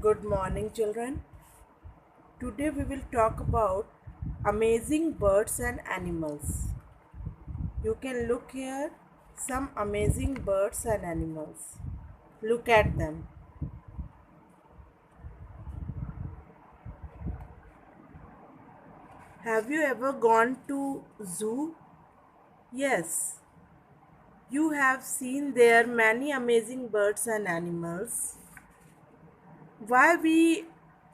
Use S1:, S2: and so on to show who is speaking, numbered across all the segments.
S1: Good morning, children. Today we will talk about amazing birds and animals. You can look here some amazing birds and animals. Look at them. Have you ever gone to zoo? Yes. You have seen there many amazing birds and animals. Why we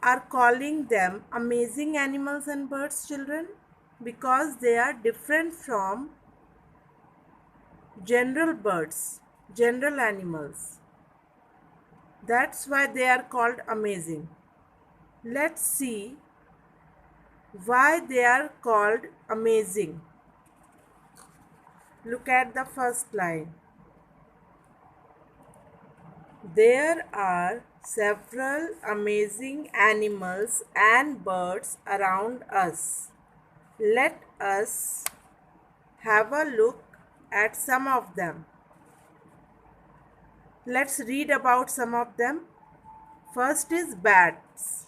S1: are calling them amazing animals and birds, children? Because they are different from general birds, general animals. That's why they are called amazing. Let's see why they are called amazing. Look at the first line. There are several amazing animals and birds around us. Let us have a look at some of them. Let's read about some of them. First is bats.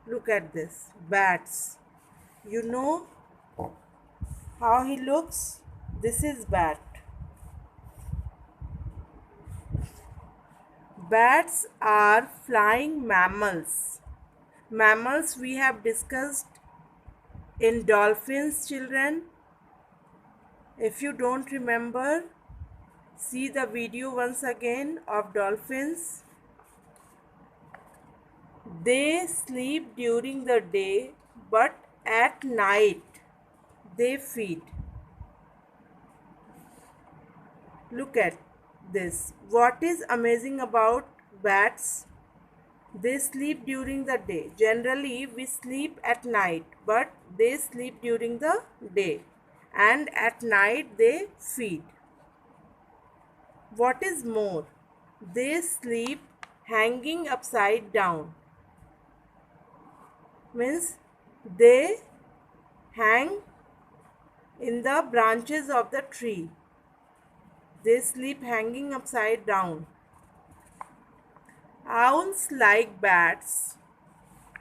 S1: Look at this. Bats. You know how he looks? This is bat. Bats are flying mammals. Mammals we have discussed in dolphins, children. If you don't remember, see the video once again of dolphins. They sleep during the day, but at night they feed. Look at this. What is amazing about bats? They sleep during the day. Generally, we sleep at night, but they sleep during the day. And at night, they feed. What is more? They sleep hanging upside down. Means they hang in the branches of the tree. They sleep hanging upside down. Owls, like bats,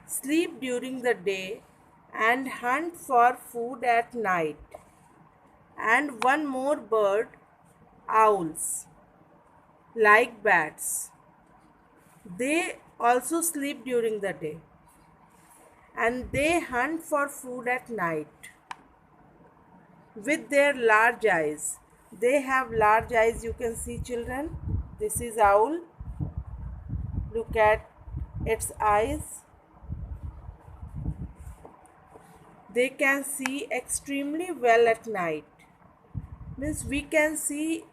S1: sleep during the day and hunt for food at night. And one more bird, owls, like bats, they also sleep during the day and they hunt for food at night. With their large eyes, they have large eyes, you can see, children. This is owl. Look at its eyes. They can see extremely well at night. Means we can see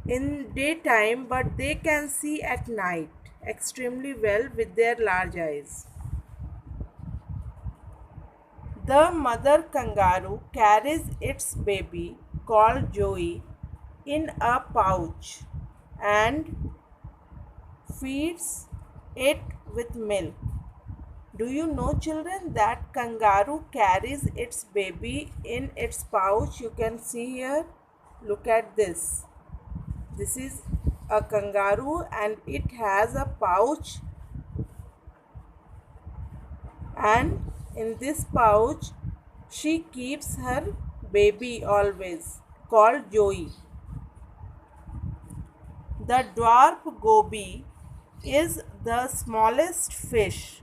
S1: in daytime, but they can see at night extremely well with their large eyes. The mother kangaroo carries its baby, called Joey, in a pouch and feeds it with milk. Do you know, children, that kangaroo carries its baby in its pouch? You can see here. Look at this. This is a kangaroo and it has a pouch, and in this pouch she keeps her baby always, called Joey. The dwarf goby is the smallest fish.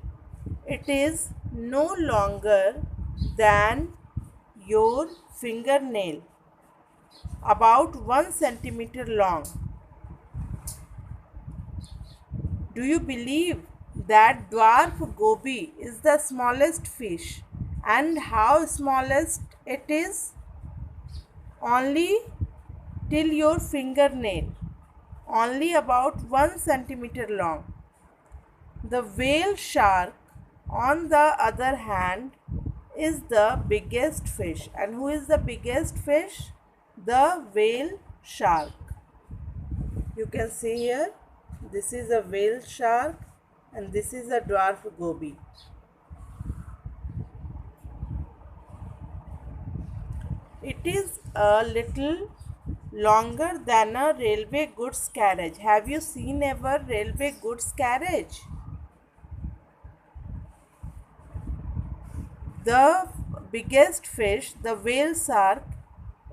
S1: It is no longer than your fingernail, about 1 centimeter long. Do you believe that dwarf goby is the smallest fish? And how smallest it is? Only till your fingernail, only about 1 centimeter long. The whale shark, on the other hand, is the biggest fish. And who is the biggest fish? The whale shark. You can see here, this is a whale shark and this is a dwarf goby. It is a little longer than a railway goods carriage. Have you seen ever railway goods carriage? The biggest fish, the whale shark,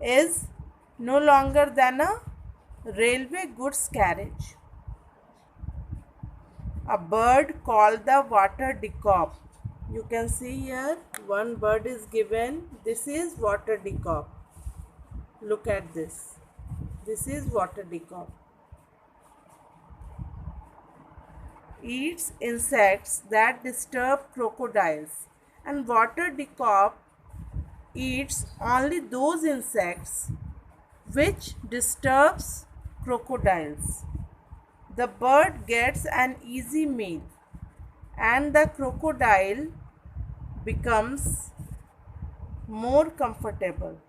S1: is no longer than a railway goods carriage. A bird called the water decock. You can see here one bird is given. This is water decock. Look at this. This is water decock. Eats insects that disturb crocodiles, and water decock eats only those insects which disturbs crocodiles. The bird gets an easy meal and the crocodile becomes more comfortable.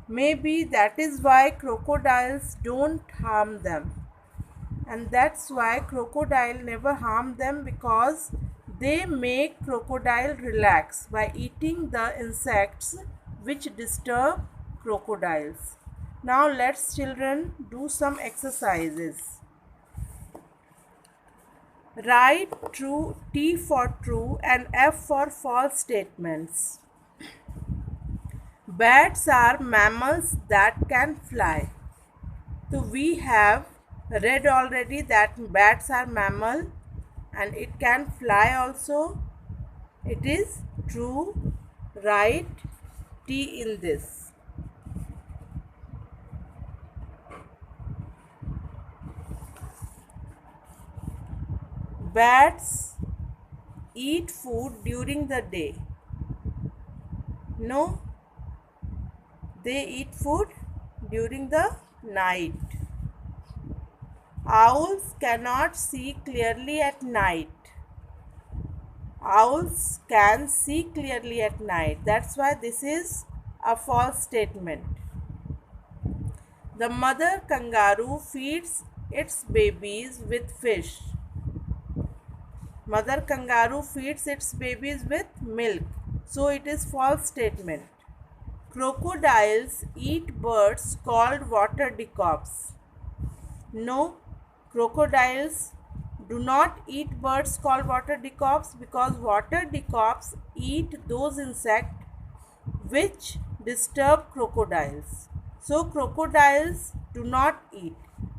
S1: Maybe that is why crocodiles don't harm them. And that's why crocodile never harm them, because they make crocodile relax by eating the insects which disturb crocodiles. Now let's children do some exercises. Write true, T for true and F for false statements. Bats are mammals that can fly. So we have read already that bats are mammal and it can fly also. It is true. Write T in this. Bats eat food during the day. No, they eat food during the night. Owls cannot see clearly at night. Owls can see clearly at night. That's why this is a false statement. The mother kangaroo feeds its babies with fish. Mother kangaroo feeds its babies with milk. So it is false statement. Crocodiles eat birds called water decocks. No, crocodiles do not eat birds called water decocks, because water decocks eat those insects which disturb crocodiles. So crocodiles do not eat.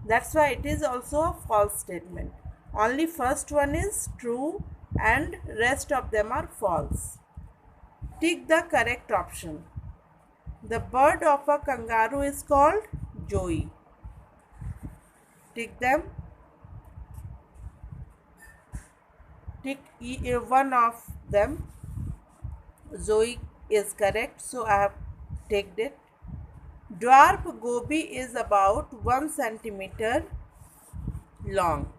S1: That's why it is also a false statement. Only first one is true and rest of them are false. Tick the correct option. The bird of a kangaroo is called joey. Tick them. Tick one of them. Zoe is correct, so I have ticked it. Dwarf goby is about 1 centimeter long.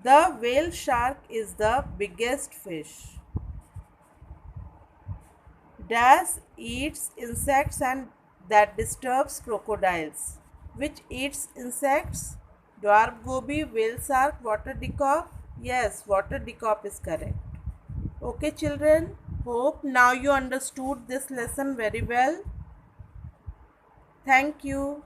S1: The whale shark is the biggest fish. Dash eats insects and that disturbs crocodiles. Which eats insects? Dwarf goby, whale shark, water decock. Yes, water decock is correct. Okay children, hope now you understood this lesson very well. Thank you.